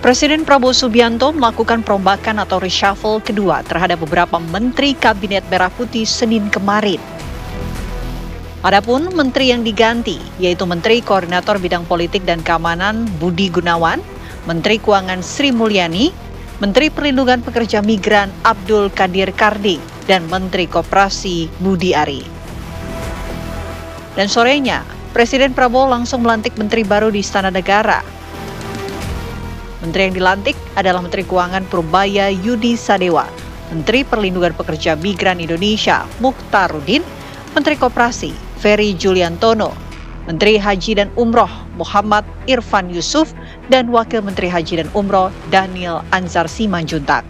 Presiden Prabowo Subianto melakukan perombakan atau reshuffle kedua terhadap beberapa menteri Kabinet Merah Putih Senin kemarin. Adapun menteri yang diganti yaitu Menteri Koordinator Bidang Politik dan Keamanan Budi Gunawan, Menteri Keuangan Sri Mulyani, Menteri Perlindungan Pekerja Migran Abdul Qadir Karding, dan Menteri Koperasi Budi Ari. Dan sorenya, Presiden Prabowo langsung melantik menteri baru di Istana Negara. Menteri yang dilantik adalah Menteri Keuangan Purbaya Yudi Sadewa, Menteri Perlindungan Pekerja Migran Indonesia Mukhtarudin, Menteri Koperasi Ferry Juliantono, Menteri Haji dan Umroh Muhammad Irfan Yusuf, dan Wakil Menteri Haji dan Umroh Daniel Anzar Simanjuntak.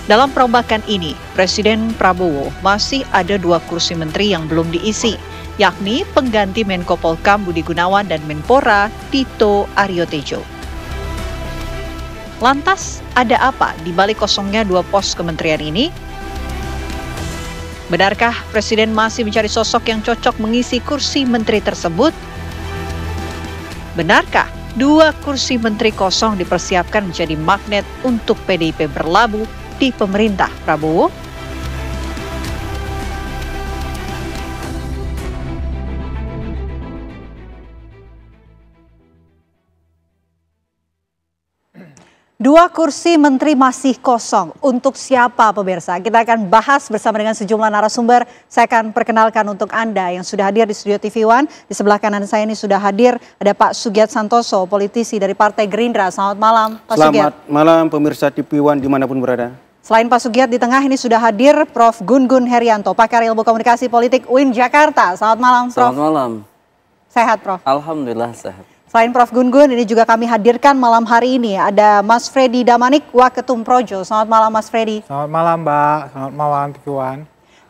Dalam perombakan ini, Presiden Prabowo masih ada 2 kursi menteri yang belum diisi, yakni pengganti Menko Polhukam Budi Gunawan dan Menpora Tito Aryotejo. Lantas, ada apa di balik kosongnya 2 pos kementerian ini? Benarkah Presiden masih mencari sosok yang cocok mengisi kursi menteri tersebut? Benarkah 2 kursi menteri kosong dipersiapkan menjadi magnet untuk PDIP berlabuh di pemerintah Prabowo? Dua kursi menteri masih kosong. Untuk siapa pemirsa? Kita akan bahas bersama dengan sejumlah narasumber. Saya akan perkenalkan untuk Anda yang sudah hadir di Studio TV One. Di sebelah kanan saya ini sudah hadir ada Pak Sugiat Santoso, politisi dari Partai Gerindra. Selamat malam Pak Sugiat. Selamat malam pemirsa TV One dimanapun berada. Selain Pak Sugiat, di tengah ini sudah hadir Prof. Gun-Gun Herianto, pakar ilmu komunikasi politik UIN Jakarta. Selamat malam Prof. Selamat malam. Sehat Prof? Alhamdulillah sehat. Selain Prof. Gun-Gun, ini juga kami hadirkan malam hari ini ada Mas Freddy Damanik, Waketum Projo. Selamat malam Mas Freddy. Selamat malam Mbak, selamat malam TV One.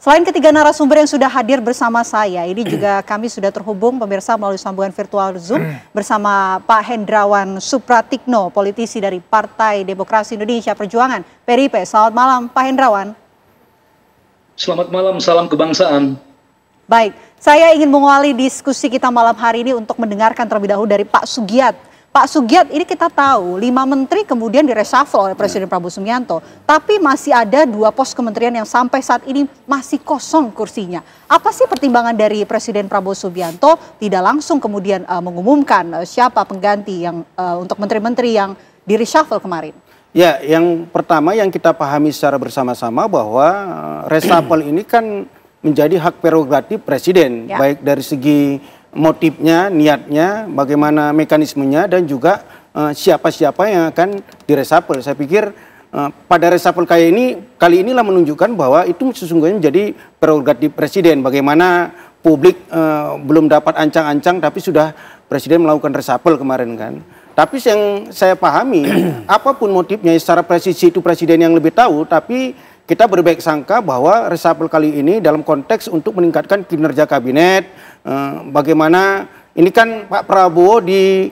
Selain ketiga narasumber yang sudah hadir bersama saya, ini juga kami sudah terhubung pemirsa melalui sambungan virtual Zoom bersama Pak Hendrawan Supratikno, politisi dari Partai Demokrasi Indonesia Perjuangan, PDIP. Selamat malam Pak Hendrawan. Selamat malam, salam kebangsaan. Baik, saya ingin mengawali diskusi kita malam hari ini untuk mendengarkan terlebih dahulu dari Pak Sugiat. Pak Sugiat, ini kita tahu 5 menteri kemudian direshuffle oleh Presiden Prabowo Subianto, tapi masih ada 2 pos kementerian yang sampai saat ini masih kosong kursinya. Apa sih pertimbangan dari Presiden Prabowo Subianto tidak langsung kemudian mengumumkan siapa pengganti yang untuk menteri-menteri yang direshuffle kemarin? Ya, yang pertama yang kita pahami secara bersama-sama bahwa reshuffle ini kan menjadi hak prerogatif Presiden, ya, baik dari segi motifnya, niatnya, bagaimana mekanismenya, dan juga siapa-siapa yang akan direshuffle. Saya pikir pada reshuffle kali inilah menunjukkan bahwa itu sesungguhnya menjadi prerogatif Presiden. Bagaimana publik belum dapat ancang-ancang, tapi sudah Presiden melakukan reshuffle kemarin kan. Tapi yang saya pahami, apapun motifnya, secara presisi itu Presiden yang lebih tahu, tapi kita berbaik sangka bahwa reshuffle kali ini dalam konteks untuk meningkatkan kinerja kabinet. Bagaimana ini kan Pak Prabowo di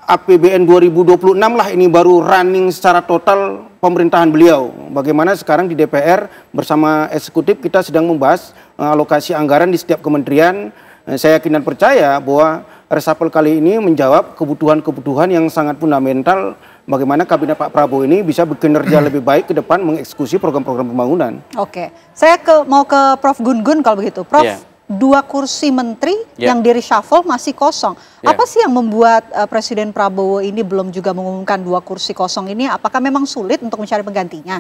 APBN 2026 lah ini baru running secara total pemerintahan beliau. Bagaimana sekarang di DPR bersama eksekutif kita sedang membahas alokasi anggaran di setiap kementerian. Saya yakin dan percaya bahwa reshuffle kali ini menjawab kebutuhan-kebutuhan yang sangat fundamental. Bagaimana kabinet Pak Prabowo ini bisa bekerja lebih baik ke depan mengeksekusi program-program pembangunan. Oke, saya mau ke Prof. Gun-Gun kalau begitu. Prof, 2 kursi menteri yang di reshuffle masih kosong. Apa sih yang membuat Presiden Prabowo ini belum juga mengumumkan 2 kursi kosong ini? Apakah memang sulit untuk mencari penggantinya?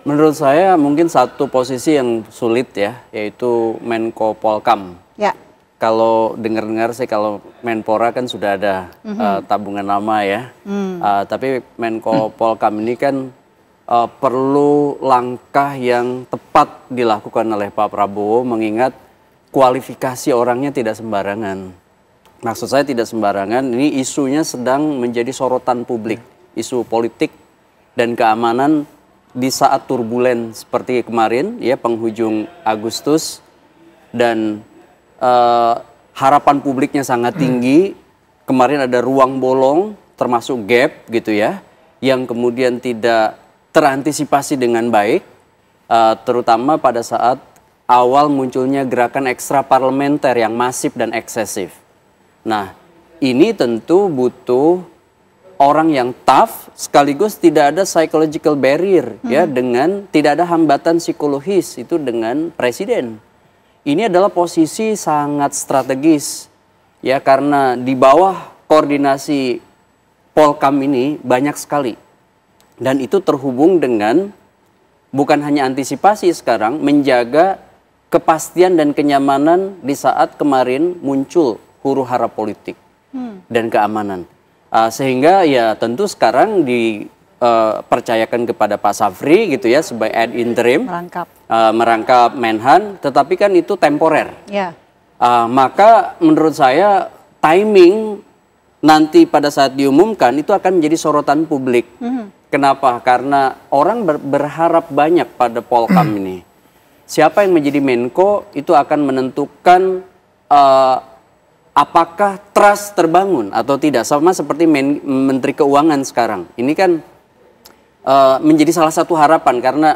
Menurut saya mungkin satu posisi yang sulit ya, yaitu Menko Polhukam. Ya. Kalau dengar-dengar sih kalau Menpora kan sudah ada tabungan lama ya. Tapi Menko Polhukam ini kan perlu langkah yang tepat dilakukan oleh Pak Prabowo, mengingat kualifikasi orangnya tidak sembarangan. Maksud saya tidak sembarangan, ini isunya sedang menjadi sorotan publik. Isu politik dan keamanan di saat turbulen seperti kemarin ya, penghujung Agustus, dan harapan publiknya sangat tinggi. Kemarin ada ruang bolong termasuk gap gitu ya, yang kemudian tidak terantisipasi dengan baik, terutama pada saat awal munculnya gerakan ekstra parlementer yang masif dan eksesif. Nah, ini tentu butuh orang yang tough, sekaligus tidak ada psychological barrier ya, dengan tidak ada hambatan psikologis itu dengan presiden. Ini adalah posisi sangat strategis ya, karena di bawah koordinasi Polkam ini banyak sekali, dan itu terhubung dengan bukan hanya antisipasi sekarang, menjaga kepastian dan kenyamanan di saat kemarin muncul huru-hara politik dan keamanan. Sehingga ya tentu sekarang dipercayakan kepada Pak Safri gitu ya, sebagai ad interim merangkap Menhan, tetapi kan itu temporer. Maka menurut saya timing nanti pada saat diumumkan itu akan menjadi sorotan publik. Kenapa? Karena orang berharap banyak pada Polkam ini. Siapa yang menjadi Menko itu akan menentukan apakah trust terbangun atau tidak. Sama seperti Menteri Keuangan sekarang. Ini kan menjadi salah satu harapan, karena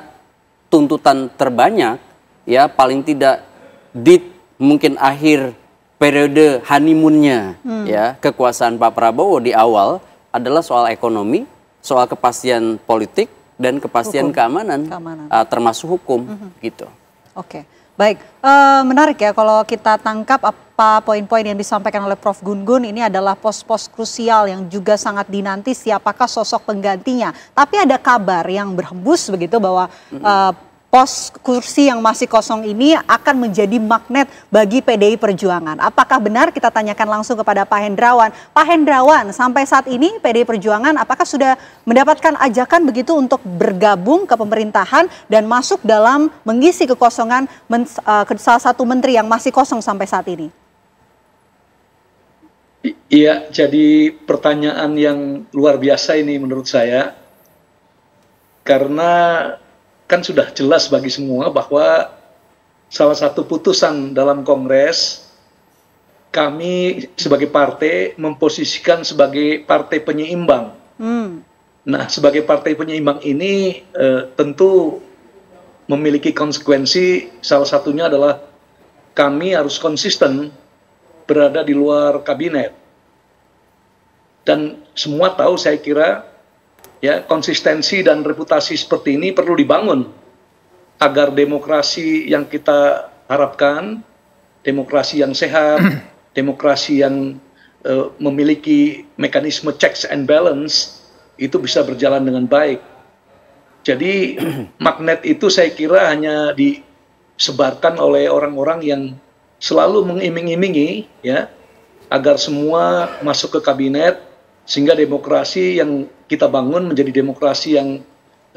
tuntutan terbanyak ya paling tidak di mungkin akhir periode honeymoonnya ya kekuasaan Pak Prabowo di awal adalah soal ekonomi, soal kepastian politik dan kepastian keamanan. Termasuk hukum gitu. Oke, baik, menarik ya kalau kita tangkap apa poin-poin yang disampaikan oleh Prof. Gun-Gun. Ini adalah pos-pos krusial yang juga sangat dinanti siapakah sosok penggantinya. Tapi ada kabar yang berhembus begitu bahwa pos kursi yang masih kosong ini akan menjadi magnet bagi PDI Perjuangan. Apakah benar? Kita tanyakan langsung kepada Pak Hendrawan. Pak Hendrawan, sampai saat ini PDI Perjuangan apakah sudah mendapatkan ajakan begitu untuk bergabung ke pemerintahan dan masuk dalam mengisi kekosongan salah satu menteri yang masih kosong sampai saat ini? Iya, jadi pertanyaan yang luar biasa ini menurut saya, karena kan sudah jelas bagi semua bahwa salah satu putusan dalam Kongres, kami sebagai partai memposisikan sebagai partai penyeimbang. Nah, sebagai partai penyeimbang ini tentu memiliki konsekuensi, salah satunya adalah kami harus konsisten berada di luar kabinet. Dan semua tahu, saya kira, ya, konsistensi dan reputasi seperti ini perlu dibangun agar demokrasi yang kita harapkan, demokrasi yang sehat, demokrasi yang memiliki mekanisme checks and balance itu bisa berjalan dengan baik. Jadi magnet itu saya kira hanya disebarkan oleh orang-orang yang selalu mengiming-imingi ya agar semua masuk ke kabinet, sehingga demokrasi yang kita bangun menjadi demokrasi yang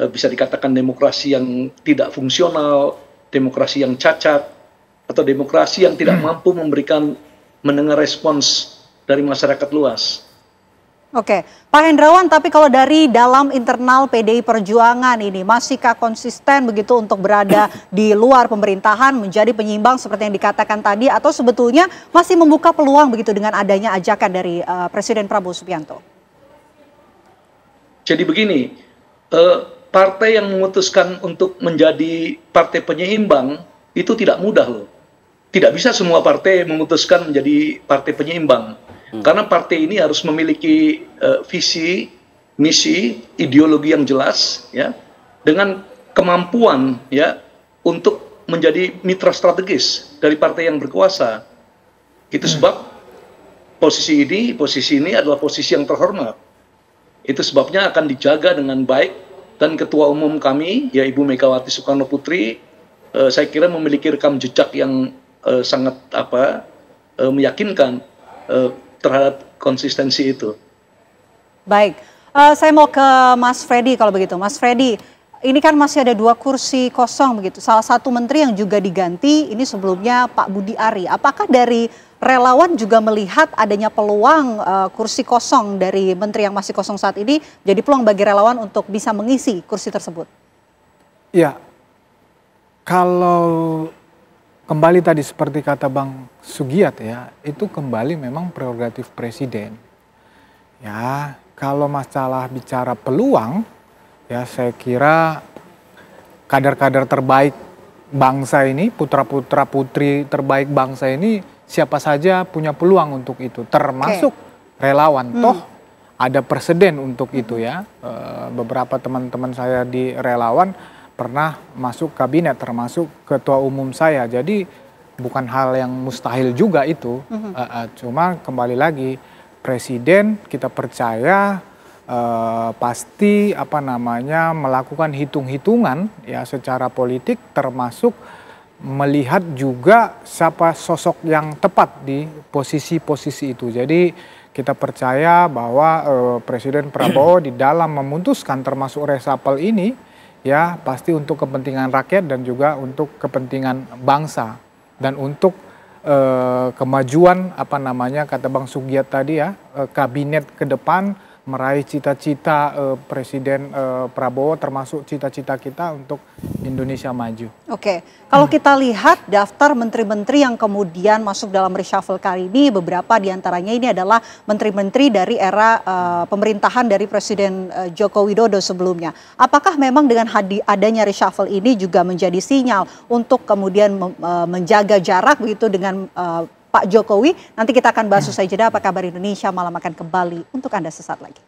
bisa dikatakan demokrasi yang tidak fungsional, demokrasi yang cacat, atau demokrasi yang tidak mampu mendengar respons dari masyarakat luas. Oke, Pak Hendrawan, tapi kalau dari dalam internal PDI Perjuangan ini, masihkah konsisten begitu untuk berada di luar pemerintahan, menjadi penyeimbang seperti yang dikatakan tadi, atau sebetulnya masih membuka peluang begitu dengan adanya ajakan dari Presiden Prabowo Subianto? Jadi begini, partai yang memutuskan untuk menjadi partai penyeimbang itu tidak mudah loh. Tidak bisa semua partai memutuskan menjadi partai penyeimbang. Karena partai ini harus memiliki visi, misi, ideologi yang jelas, ya, dengan kemampuan ya untuk menjadi mitra strategis dari partai yang berkuasa. Itu sebab posisi ini adalah posisi yang terhormat. Itu sebabnya akan dijaga dengan baik, dan Ketua Umum kami, ya Ibu Megawati Soekarno Putri, saya kira memiliki rekam jejak yang sangat meyakinkan terhadap konsistensi itu. Baik, saya mau ke Mas Freddy kalau begitu. Mas Freddy, ini kan masih ada 2 kursi kosong begitu. Salah satu menteri yang juga diganti ini sebelumnya Pak Budi Ari. Apakah dari relawan juga melihat adanya peluang kursi kosong dari menteri yang masih kosong saat ini jadi peluang bagi relawan untuk bisa mengisi kursi tersebut? Ya, kalau kembali tadi seperti kata Bang Sugiat ya, itu kembali memang prerogatif presiden. Ya, kalau masalah bicara peluang, ya saya kira kader-kader terbaik bangsa ini, putra-putra putri terbaik bangsa ini, siapa saja punya peluang untuk itu, termasuk relawan. Toh ada presiden untuk itu ya. Beberapa teman-teman saya di relawan pernah masuk kabinet termasuk ketua umum saya. Jadi bukan hal yang mustahil juga itu. Cuma kembali lagi presiden kita percaya pasti melakukan hitung-hitungan ya secara politik, termasuk melihat juga siapa sosok yang tepat di posisi-posisi itu. Jadi kita percaya bahwa Presiden Prabowo di dalam memutuskan termasuk reshuffle ini ya pasti untuk kepentingan rakyat dan juga untuk kepentingan bangsa dan untuk kemajuan kata Bang Sugiat tadi ya, kabinet ke depan meraih cita-cita Presiden Prabowo termasuk cita-cita kita untuk Indonesia maju. Oke, kalau kita lihat daftar menteri-menteri yang kemudian masuk dalam reshuffle kali ini, beberapa diantaranya ini adalah menteri-menteri dari era pemerintahan dari Presiden Joko Widodo sebelumnya. Apakah memang dengan adanya reshuffle ini juga menjadi sinyal untuk kemudian menjaga jarak begitu dengan Pak Jokowi? Nanti kita akan bahas usai jeda. Apa kabar Indonesia Malam akan kembali untuk Anda sesaat lagi.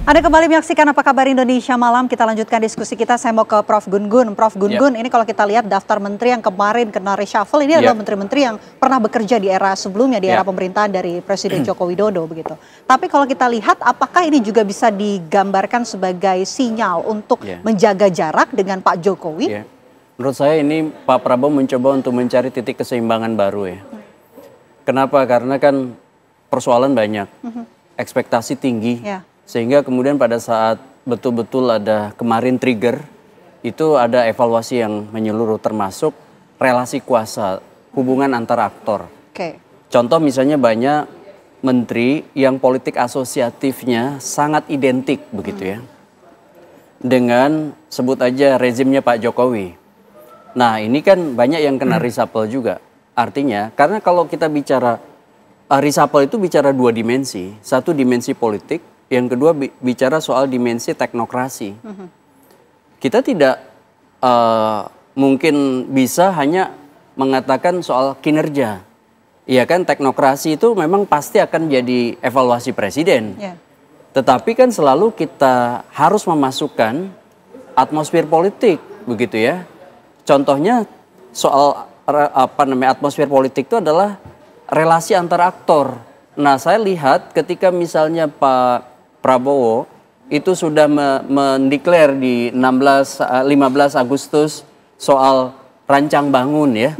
Anda kembali menyaksikan Apa Kabar Indonesia Malam. Kita lanjutkan diskusi kita. Saya mau ke Prof. Gun-Gun. Prof. Gun-Gun, ini kalau kita lihat daftar menteri yang kemarin kena reshuffle, ini adalah menteri-menteri yang pernah bekerja di era sebelumnya, di era pemerintahan dari Presiden Joko Widodo begitu. Tapi kalau kita lihat, apakah ini juga bisa digambarkan sebagai sinyal untuk menjaga jarak dengan Pak Jokowi? Menurut saya ini Pak Prabowo mencoba untuk mencari titik keseimbangan baru ya. Kenapa? Karena kan persoalan banyak, ekspektasi tinggi, sehingga kemudian pada saat betul-betul ada kemarin trigger, itu ada evaluasi yang menyeluruh termasuk relasi kuasa, hubungan antar aktor. Contoh misalnya banyak menteri yang politik asosiatifnya sangat identik begitu ya, dengan sebut aja rezimnya Pak Jokowi. Nah ini kan banyak yang kena reshuffle juga. Artinya, karena kalau kita bicara reshuffle itu bicara dua dimensi. Satu dimensi politik, yang kedua bicara soal dimensi teknokrasi. Kita tidak mungkin bisa hanya mengatakan soal kinerja. Iya kan, teknokrasi itu memang pasti akan jadi evaluasi presiden. Tetapi kan selalu kita harus memasukkan atmosfer politik, begitu ya. Contohnya soal atmosfer politik itu adalah relasi antar aktor. Nah, saya lihat ketika misalnya Pak Prabowo itu sudah mendeklar di 15 Agustus soal rancang bangun ya.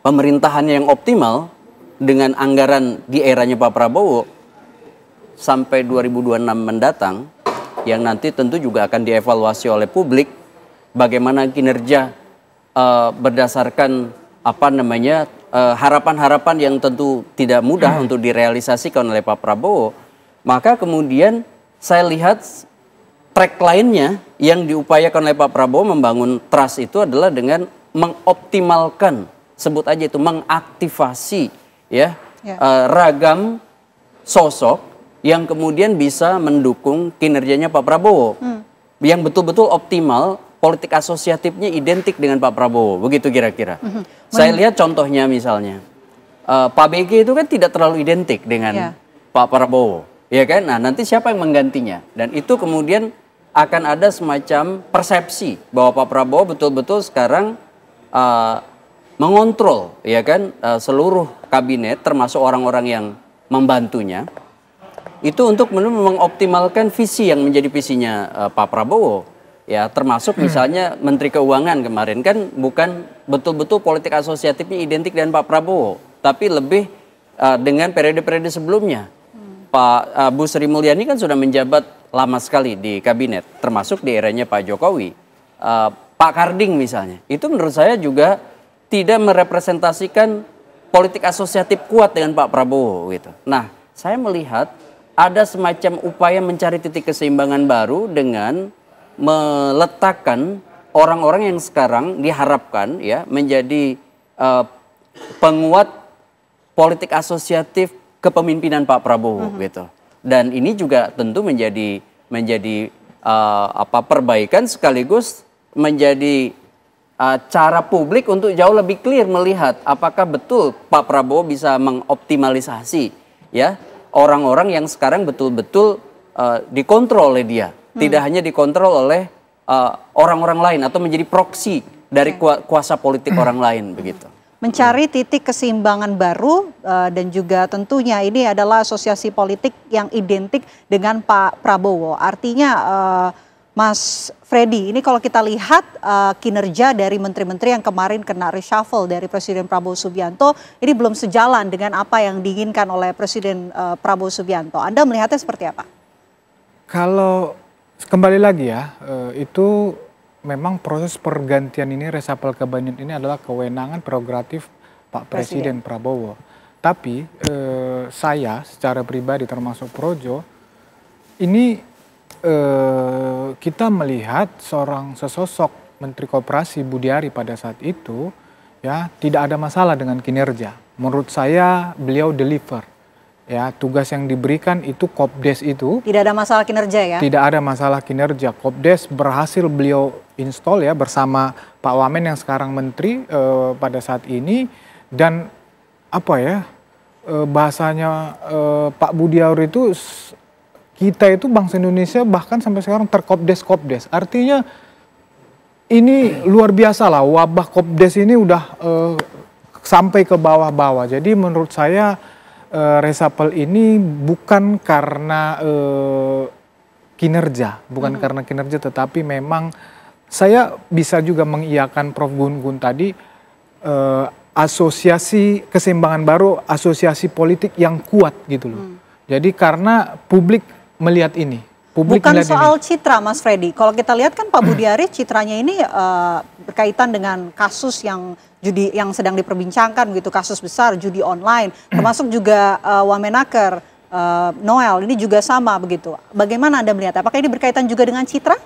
Pemerintahannya yang optimal dengan anggaran di eranya Pak Prabowo sampai 2026 mendatang yang nanti tentu juga akan dievaluasi oleh publik bagaimana kinerja berdasarkan harapan-harapan yang tentu tidak mudah untuk direalisasikan oleh Pak Prabowo, maka kemudian saya lihat track lainnya yang diupayakan oleh Pak Prabowo membangun trust itu adalah dengan mengoptimalkan, sebut aja itu mengaktifasi ya, ragam sosok yang kemudian bisa mendukung kinerjanya Pak Prabowo yang betul-betul optimal. Politik asosiatifnya identik dengan Pak Prabowo, begitu kira-kira. Saya lihat contohnya misalnya, Pak BG itu kan tidak terlalu identik dengan Pak Prabowo, ya kan? Nah nanti siapa yang menggantinya? Dan itu kemudian akan ada semacam persepsi bahwa Pak Prabowo betul-betul sekarang mengontrol, ya kan, seluruh kabinet, termasuk orang-orang yang membantunya, itu untuk mengoptimalkan visi yang menjadi visinya Pak Prabowo. Ya, termasuk misalnya Menteri Keuangan kemarin kan bukan betul-betul politik asosiatifnya identik dengan Pak Prabowo, tapi lebih dengan periode-periode sebelumnya. Pak Bu Sri Mulyani kan sudah menjabat lama sekali di kabinet, termasuk di eranya Pak Jokowi. Pak Karding misalnya, itu menurut saya juga tidak merepresentasikan politik asosiatif kuat dengan Pak Prabowo gitu. Nah, saya melihat ada semacam upaya mencari titik keseimbangan baru dengan meletakkan orang-orang yang sekarang diharapkan ya menjadi penguat politik asosiatif kepemimpinan Pak Prabowo gitu. Dan ini juga tentu menjadi perbaikan sekaligus menjadi cara publik untuk jauh lebih clear melihat apakah betul Pak Prabowo bisa mengoptimalisasi ya orang-orang yang sekarang betul-betul dikontrol oleh dia, tidak hanya dikontrol oleh orang-orang lain atau menjadi proksi dari kuasa politik orang lain begitu. Mencari titik keseimbangan baru dan juga tentunya ini adalah asosiasi politik yang identik dengan Pak Prabowo. Artinya Mas Freddy, ini kalau kita lihat kinerja dari menteri-menteri yang kemarin kena reshuffle dari Presiden Prabowo Subianto, ini belum sejalan dengan apa yang diinginkan oleh Presiden Prabowo Subianto. Anda melihatnya seperti apa? Kalau kembali lagi ya, itu memang proses pergantian ini, reshuffle kabinet ini adalah kewenangan prerogatif Pak Presiden Prabowo. Tapi saya secara pribadi termasuk Projo, ini kita melihat sesosok Menteri Koperasi Budiari pada saat itu ya tidak ada masalah dengan kinerja. Menurut saya beliau deliver. Ya, tugas yang diberikan itu Kopdes itu tidak ada masalah kinerja ya? Tidak ada masalah kinerja. Kopdes berhasil beliau install ya bersama Pak Wamen yang sekarang menteri pada saat ini, dan apa ya bahasanya Pak Budiari itu, kita itu bangsa Indonesia bahkan sampai sekarang terkopdes-kopdes. Artinya ini luar biasa lah, wabah Kopdes ini udah sampai ke bawah-bawah. Jadi menurut saya reshuffle ini bukan karena kinerja, bukan karena kinerja, tetapi memang saya bisa juga mengiyakan Prof. Gun-Gun tadi, asosiasi keseimbangan baru, asosiasi politik yang kuat gitu loh. Jadi karena publik melihat ini. Bukan soal citra, Mas Freddy. Kalau kita lihat kan Pak Budiari citranya ini berkaitan dengan kasus yang judi yang sedang diperbincangkan gitu, kasus besar judi online, termasuk juga Wamenaker, Noel ini juga sama begitu. Bagaimana Anda melihat? Apakah ini berkaitan juga dengan citra?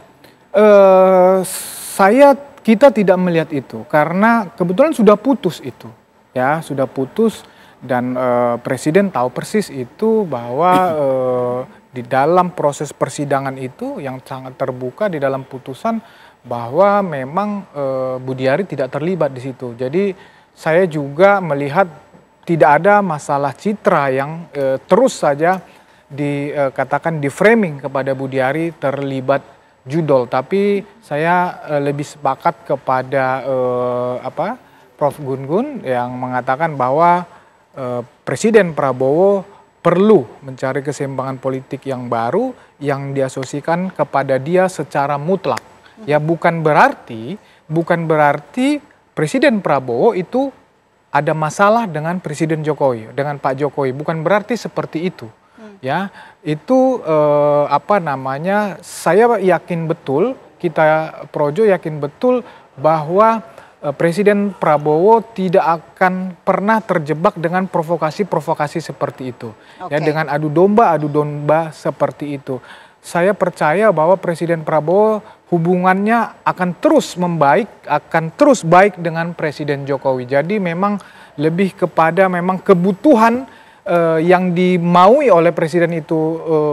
Kita tidak melihat itu karena kebetulan sudah putus itu, ya sudah putus, dan Presiden tahu persis itu bahwa di dalam proses persidangan itu yang sangat terbuka di dalam putusan bahwa memang Budiari tidak terlibat di situ. Jadi saya juga melihat tidak ada masalah citra yang terus saja dikatakan di framing kepada Budiari terlibat judol. Tapi saya lebih sepakat kepada Prof. Gun-Gun yang mengatakan bahwa Presiden Prabowo perlu mencari keseimbangan politik yang baru yang diasosiasikan kepada dia secara mutlak. Ya bukan berarti Presiden Prabowo itu ada masalah dengan Presiden Jokowi, dengan Pak Jokowi. Bukan berarti seperti itu. Ya, itu saya yakin betul, kita Projo yakin betul bahwa Presiden Prabowo tidak akan pernah terjebak dengan provokasi-provokasi seperti itu. Ya, dengan adu domba seperti itu. Saya percaya bahwa Presiden Prabowo hubungannya akan terus membaik, akan terus baik dengan Presiden Jokowi. Jadi memang lebih kepada memang kebutuhan yang dimaui oleh Presiden itu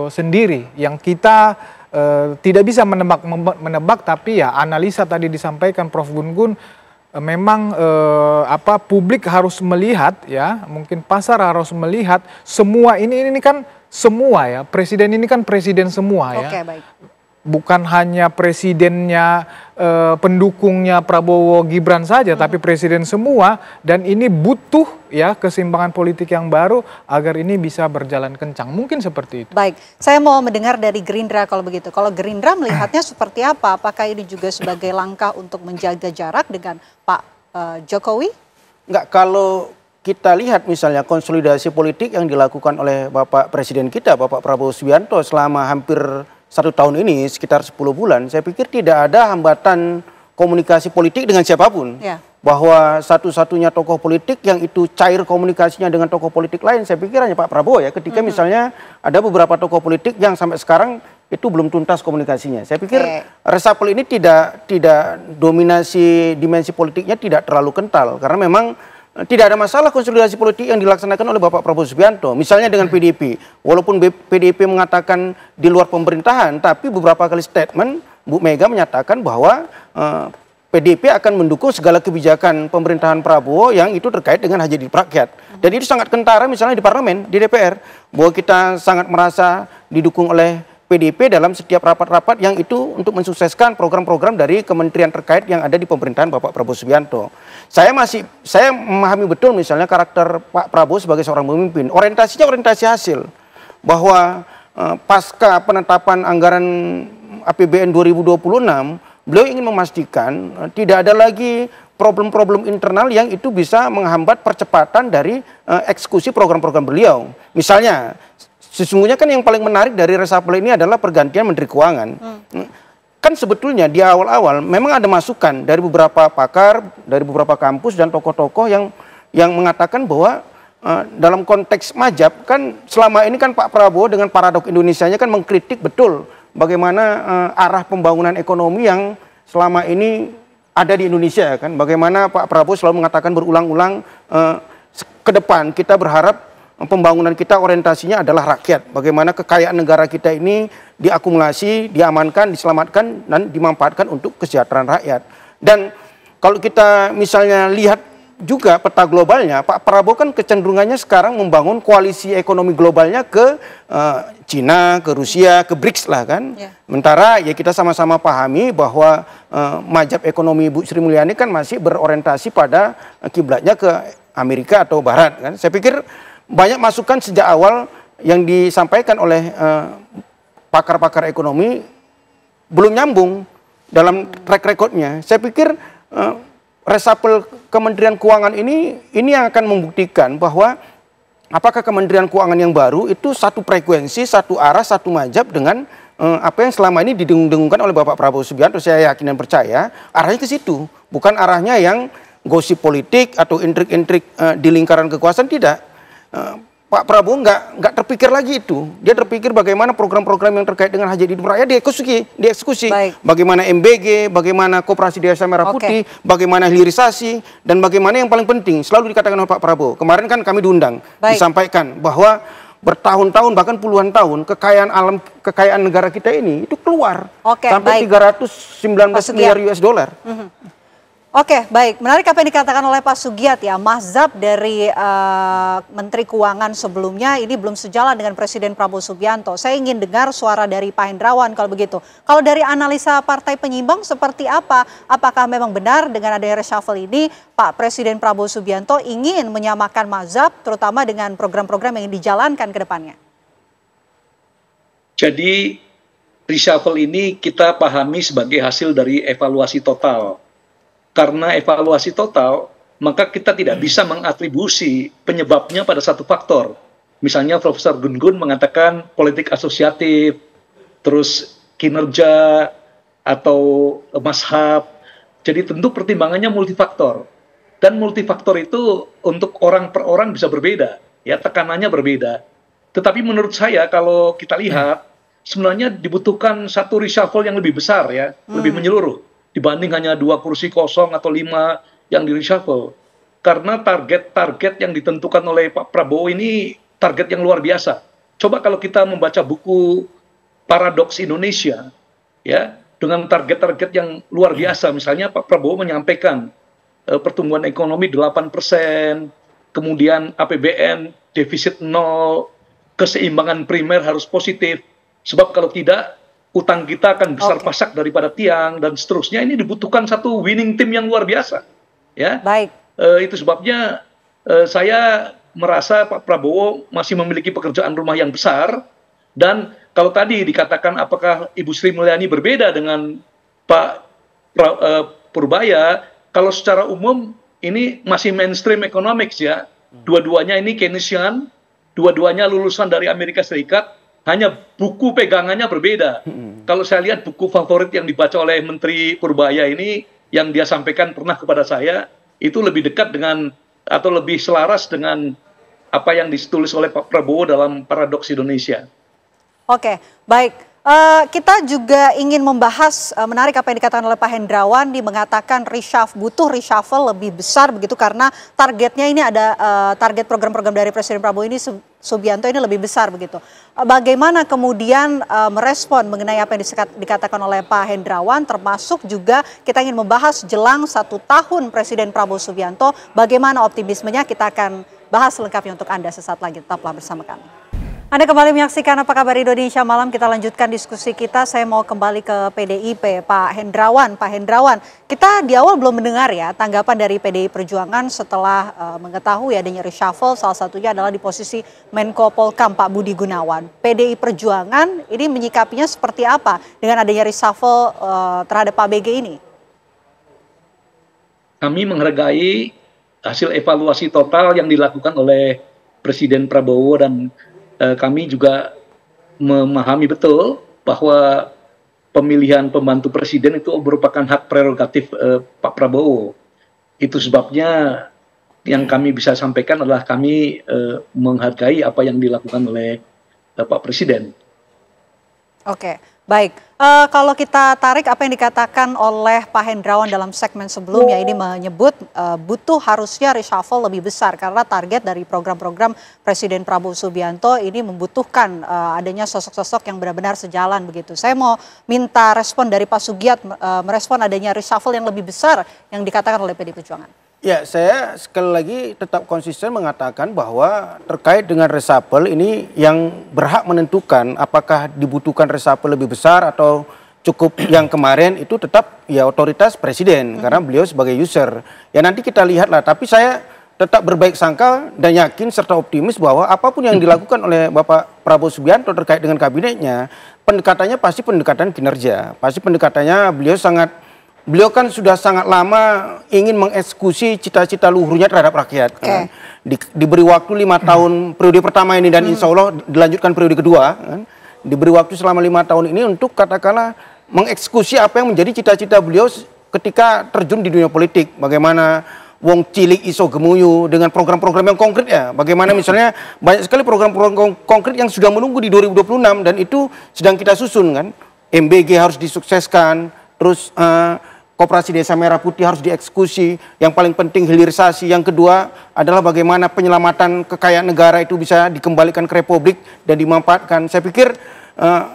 sendiri. Yang kita tidak bisa menebak, tapi ya analisa tadi disampaikan Prof. Gun-Gun, memang publik harus melihat ya, mungkin pasar harus melihat semua ini kan semua ya, presiden ini kan presiden semua ya. Baik. Bukan hanya presidennya, pendukungnya Prabowo Gibran saja, tapi presiden semua, dan ini butuh ya keseimbangan politik yang baru agar ini bisa berjalan kencang. Mungkin seperti itu. Baik, saya mau mendengar dari Gerindra kalau begitu. Kalau Gerindra melihatnya seperti apa? Apakah ini juga sebagai langkah untuk menjaga jarak dengan Pak Jokowi? Enggak, kalau kita lihat misalnya konsolidasi politik yang dilakukan oleh Bapak Presiden kita, Bapak Prabowo Subianto selama hampir 1 tahun ini, sekitar 10 bulan, saya pikir tidak ada hambatan komunikasi politik dengan siapapun. Ya. Bahwa satu-satunya tokoh politik yang itu cair komunikasinya dengan tokoh politik lain, saya pikir hanya Pak Prabowo ya. Ketika misalnya ada beberapa tokoh politik yang sampai sekarang itu belum tuntas komunikasinya. Saya pikir reshuffle ini tidak dominasi dimensi politiknya tidak terlalu kental. Karena memang tidak ada masalah konsolidasi politik yang dilaksanakan oleh Bapak Prabowo Subianto. Misalnya dengan PDIP. Walaupun PDIP mengatakan di luar pemerintahan, tapi beberapa kali statement Bu Mega menyatakan bahwa PDIP akan mendukung segala kebijakan pemerintahan Prabowo yang itu terkait dengan hajat hidup rakyat. Dan itu sangat kentara misalnya di parlemen, di DPR, bahwa kita sangat merasa didukung oleh PDIP dalam setiap rapat-rapat yang itu untuk mensukseskan program-program dari kementerian terkait yang ada di pemerintahan Bapak Prabowo Subianto. Saya memahami betul misalnya karakter Pak Prabowo sebagai seorang pemimpin. Orientasinya orientasi hasil, bahwa pasca penetapan anggaran APBN 2026, beliau ingin memastikan tidak ada lagi problem-problem internal yang itu bisa menghambat percepatan dari eksekusi program-program beliau. Misalnya, sesungguhnya kan yang paling menarik dari reshuffle ini adalah pergantian Menteri Keuangan. Kan sebetulnya di awal-awal memang ada masukan dari beberapa pakar, dari beberapa kampus dan tokoh-tokoh yang mengatakan bahwa dalam konteks majap kan selama ini kan Pak Prabowo dengan paradok Indonesianya kan mengkritik betul bagaimana arah pembangunan ekonomi yang selama ini ada di Indonesia kan. Bagaimana Pak Prabowo selalu mengatakan berulang-ulang ke depan kita berharap pembangunan kita orientasinya adalah rakyat. Bagaimana kekayaan negara kita ini diakumulasi, diamankan, diselamatkan dan dimanfaatkan untuk kesejahteraan rakyat. Dan kalau kita misalnya lihat juga peta globalnya, Pak Prabowo kan kecenderungannya sekarang membangun koalisi ekonomi globalnya ke Cina, ke Rusia, ke BRICS lah kan. Sementara ya kita sama-sama pahami bahwa majap ekonomi Ibu Sri Mulyani kan masih berorientasi pada kiblatnya ke Amerika atau Barat kan. Saya pikir banyak masukan sejak awal yang disampaikan oleh pakar-pakar ekonomi belum nyambung dalam track recordnya. Saya pikir reshuffle Kementerian Keuangan ini yang akan membuktikan bahwa apakah Kementerian Keuangan yang baru itu satu frekuensi, satu arah, satu majab dengan apa yang selama ini didengung-dengungkan oleh Bapak Prabowo Subianto. Saya yakin dan percaya arahnya ke situ, bukan arahnya yang gosip politik atau intrik-intrik di lingkaran kekuasaan, tidak. Pak Prabowo nggak terpikir lagi itu. Dia terpikir bagaimana program-program yang terkait dengan hajat hidup rakyat dieksekusi. Bagaimana MBG, bagaimana Koperasi Desa Merah Putih, bagaimana hilirisasi, dan bagaimana yang paling penting selalu dikatakan oleh Pak Prabowo. Kemarin kan kami diundang, disampaikan bahwa bertahun-tahun bahkan puluhan tahun kekayaan negara kita ini itu keluar sampai 319 miliar US dollar. Oke, baik. Menarik apa yang dikatakan oleh Pak Sugiat ya. Mazhab dari Menteri Keuangan sebelumnya ini belum sejalan dengan Presiden Prabowo Subianto. Saya ingin dengar suara dari Pak Hendrawan kalau begitu. Kalau dari analisa partai penyimbang seperti apa? Apakah memang benar dengan adanya reshuffle ini Pak Presiden Prabowo Subianto ingin menyamakan mazhab terutama dengan program-program yang dijalankan ke depannya? Jadi reshuffle ini kita pahami sebagai hasil dari evaluasi total. Karena evaluasi total, maka kita tidak bisa mengatribusi penyebabnya pada satu faktor. Misalnya Profesor Gun-Gun mengatakan politik asosiatif, terus kinerja, atau mazhab. Jadi tentu pertimbangannya multifaktor. Dan multifaktor itu untuk orang per orang bisa berbeda, ya tekanannya berbeda. Tetapi menurut saya kalau kita lihat, sebenarnya dibutuhkan satu reshuffle yang lebih besar ya, lebih menyeluruh. Dibanding hanya 2 kursi kosong atau 5 yang di reshuffle. Karena target-target yang ditentukan oleh Pak Prabowo ini target yang luar biasa. Coba kalau kita membaca buku Paradoks Indonesia, ya, dengan target-target yang luar biasa. Misalnya Pak Prabowo menyampaikan pertumbuhan ekonomi 8%, kemudian APBN defisit 0, keseimbangan primer harus positif. Sebab kalau tidak, utang kita akan besar pasak daripada tiang dan seterusnya. Ini dibutuhkan satu winning team yang luar biasa, ya. Baik. Itu sebabnya saya merasa Pak Prabowo masih memiliki pekerjaan rumah yang besar. Dan kalau tadi dikatakan apakah Ibu Sri Mulyani berbeda dengan Pak Purbaya, kalau secara umum ini masih mainstream economics ya. Dua-duanya ini Keynesian, dua-duanya lulusan dari Amerika Serikat. Hanya buku pegangannya berbeda. Kalau saya lihat buku favorit yang dibaca oleh Menteri Purbaya ini, yang dia sampaikan pernah kepada saya, itu lebih dekat dengan, atau lebih selaras dengan apa yang ditulis oleh Pak Prabowo dalam Paradoks Indonesia. Oke, baik. Kita juga ingin membahas menarik apa yang dikatakan oleh Pak Hendrawan, dia mengatakan butuh reshuffle lebih besar begitu karena targetnya ini ada target program-program dari Presiden Prabowo ini Subianto ini lebih besar begitu. Bagaimana kemudian merespon mengenai apa yang dikatakan oleh Pak Hendrawan, termasuk juga kita ingin membahas jelang 1 tahun Presiden Prabowo Subianto, bagaimana optimismenya, kita akan bahas lengkapnya untuk Anda sesaat lagi, tetaplah bersama kami. Anda kembali menyaksikan Apa Kabar Indonesia Malam, kita lanjutkan diskusi kita. Saya mau kembali ke PDIP, Pak Hendrawan. Pak Hendrawan, kita di awal belum mendengar ya tanggapan dari PDI Perjuangan setelah mengetahui adanya reshuffle, salah satunya adalah di posisi Menko Polkam Pak Budi Gunawan. PDI Perjuangan ini menyikapinya seperti apa dengan adanya reshuffle terhadap Pak BG ini? Kami menghargai hasil evaluasi total yang dilakukan oleh Presiden Prabowo dan kami juga memahami betul bahwa pemilihan pembantu presiden itu merupakan hak prerogatif Pak Prabowo. Itu sebabnya yang kami bisa sampaikan adalah kami menghargai apa yang dilakukan oleh Pak Presiden. Oke, baik. Kalau kita tarik apa yang dikatakan oleh Pak Hendrawan dalam segmen sebelumnya, ini menyebut butuh harusnya reshuffle lebih besar karena target dari program-program Presiden Prabowo Subianto ini membutuhkan adanya sosok-sosok yang benar-benar sejalan begitu. Saya mau minta respon dari Pak Sugiat merespon adanya reshuffle yang lebih besar yang dikatakan oleh PDI Perjuangan. Ya, saya sekali lagi tetap konsisten mengatakan bahwa terkait dengan reshuffle ini yang berhak menentukan apakah dibutuhkan reshuffle lebih besar atau cukup yang kemarin itu tetap ya otoritas presiden karena beliau sebagai user. Ya nanti kita lihatlah, tapi saya tetap berbaik sangka dan yakin serta optimis bahwa apapun yang dilakukan oleh Bapak Prabowo Subianto terkait dengan kabinetnya, pendekatannya pasti pendekatan kinerja. Pasti pendekatannya beliau kan sudah sangat lama ingin mengeksekusi cita-cita luhurnya terhadap rakyat. Kan? Diberi waktu 5 tahun periode pertama ini dan insya Allah dilanjutkan periode kedua. Kan? Diberi waktu selama 5 tahun ini untuk katakanlah mengeksekusi apa yang menjadi cita-cita beliau ketika terjun di dunia politik. Bagaimana wong cilik iso gemuyu dengan program-program yang konkret ya. Bagaimana misalnya banyak sekali program-program konkret yang sudah menunggu di 2026 dan itu sedang kita susun kan. MBG harus disukseskan, terus Koperasi Desa Merah Putih harus dieksekusi. Yang paling penting hilirisasi. Yang kedua adalah bagaimana penyelamatan kekayaan negara itu bisa dikembalikan ke Republik dan dimanfaatkan. Saya pikir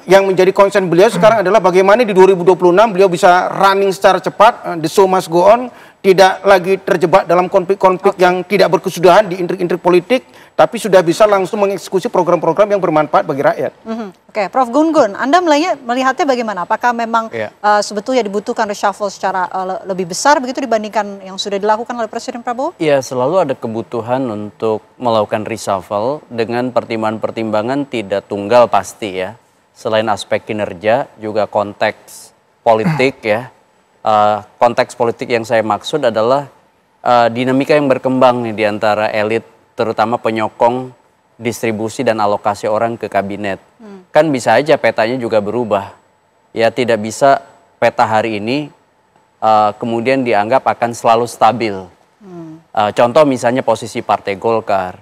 yang menjadi concern beliau sekarang adalah bagaimana di 2026 beliau bisa running secara cepat, the show must go on, tidak lagi terjebak dalam konflik-konflik yang tidak berkesudahan di intrik-intrik politik, tapi sudah bisa langsung mengeksekusi program-program yang bermanfaat bagi rakyat. Oke, Prof. Gun-Gun, Anda melihatnya bagaimana? Apakah memang sebetulnya dibutuhkan reshuffle secara lebih besar begitu dibandingkan yang sudah dilakukan oleh Presiden Prabowo? Iya, selalu ada kebutuhan untuk melakukan reshuffle dengan pertimbangan-pertimbangan tidak tunggal pasti ya. Selain aspek kinerja, juga konteks politik ya. Konteks politik yang saya maksud adalah dinamika yang berkembang nih di antara elit, terutama penyokong distribusi dan alokasi orang ke kabinet. Kan bisa aja petanya juga berubah. Ya tidak bisa peta hari ini kemudian dianggap akan selalu stabil. Contoh misalnya posisi Partai Golkar,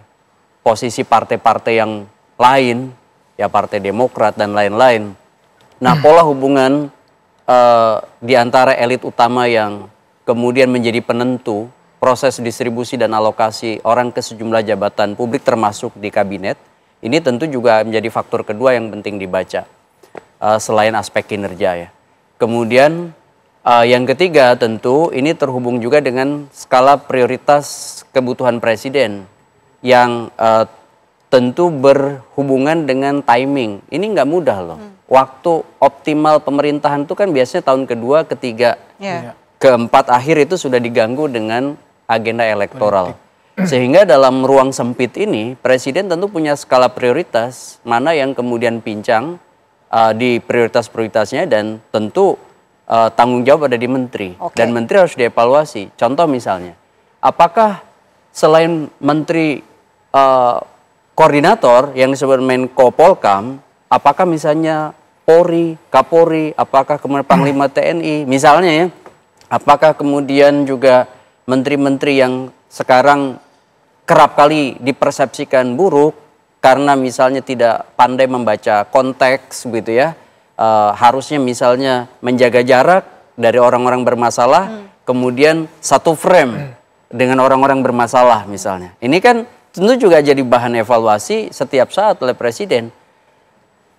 posisi partai-partai yang lain, ya Partai Demokrat dan lain-lain. Nah pola hubungan di antara elit utama yang kemudian menjadi penentu proses distribusi dan alokasi orang ke sejumlah jabatan publik termasuk di kabinet, ini tentu juga menjadi faktor kedua yang penting dibaca selain aspek kinerja ya. Kemudian yang ketiga tentu ini terhubung juga dengan skala prioritas kebutuhan presiden yang tentu berhubungan dengan timing. Ini nggak mudah loh. Waktu optimal pemerintahan itu kan biasanya tahun kedua, ketiga, keempat akhir itu sudah diganggu dengan agenda elektoral. Sehingga dalam ruang sempit ini, Presiden tentu punya skala prioritas, mana yang kemudian pincang di prioritas-prioritasnya dan tentu tanggung jawab ada di Menteri. Dan Menteri harus dievaluasi. Contoh misalnya, apakah selain Menteri koordinator yang disebut Menko Polkam, apakah misalnya Polri, Kapolri, apakah kemudian Panglima TNI, misalnya ya, apakah kemudian juga menteri-menteri yang sekarang kerap kali dipersepsikan buruk karena misalnya tidak pandai membaca konteks gitu ya, harusnya misalnya menjaga jarak dari orang-orang bermasalah, kemudian satu frame dengan orang-orang bermasalah misalnya. Ini kan tentu juga jadi bahan evaluasi setiap saat oleh Presiden.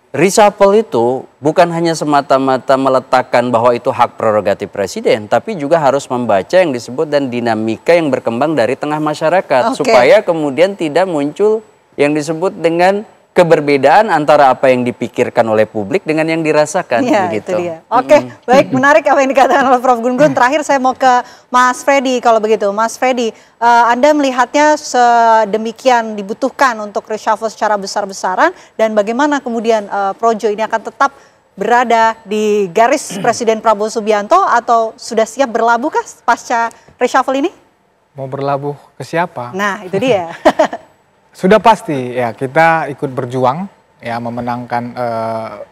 Reshuffle itu bukan hanya semata-mata meletakkan bahwa itu hak prerogatif Presiden, tapi juga harus membaca yang disebut dan dinamika yang berkembang dari tengah masyarakat, supaya kemudian tidak muncul yang disebut dengan keberbedaan antara apa yang dipikirkan oleh publik dengan yang dirasakan. Ya, begitu. Itu dia. Oke, baik, menarik apa yang dikatakan oleh Prof. Gun-Gun. Terakhir saya mau ke Mas Freddy kalau begitu. Mas Freddy, Anda melihatnya sedemikian dibutuhkan untuk reshuffle secara besar-besaran, dan bagaimana kemudian Projo ini akan tetap berada di garis Presiden Prabowo Subianto atau sudah siap berlabuh kah pasca reshuffle ini? Mau berlabuh ke siapa? Nah, itu dia. Sudah pasti ya, kita ikut berjuang ya memenangkan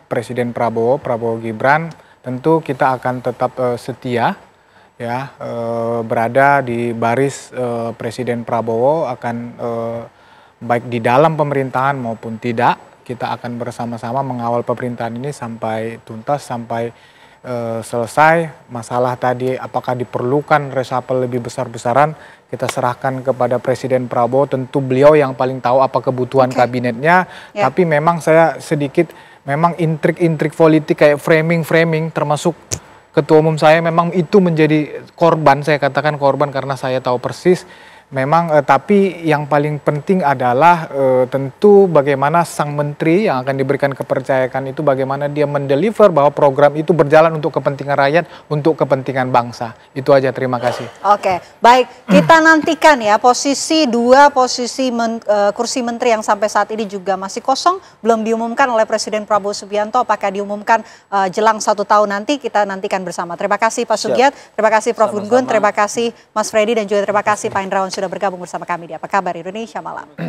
Presiden Prabowo Gibran. Tentu kita akan tetap setia ya, berada di baris Presiden Prabowo, akan baik di dalam pemerintahan maupun tidak. Kita akan bersama-sama mengawal pemerintahan ini sampai tuntas, sampai selesai. Masalah tadi apakah diperlukan reshuffle lebih besar-besaran, kita serahkan kepada Presiden Prabowo. Tentu beliau yang paling tahu apa kebutuhan kabinetnya. Tapi memang saya sedikit, memang intrik-intrik politik kayak framing-framing, termasuk ketua umum saya, memang itu menjadi korban. Saya katakan korban karena saya tahu persis. Memang, tapi yang paling penting adalah tentu bagaimana sang menteri yang akan diberikan kepercayaan itu, bagaimana dia mendeliver bahwa program itu berjalan untuk kepentingan rakyat, untuk kepentingan bangsa. Itu aja, terima kasih. Oke, baik, kita nantikan ya posisi kursi menteri yang sampai saat ini juga masih kosong, belum diumumkan oleh Presiden Prabowo Subianto. Apakah diumumkan jelang 1 tahun nanti, kita nantikan bersama. Terima kasih Pak Sugiat, terima kasih Prof. Gun-Gun, terima kasih Mas Freddy, dan juga terima kasih Pak Indrawan sudah bergabung bersama kami di Apa Kabar Indonesia Malam.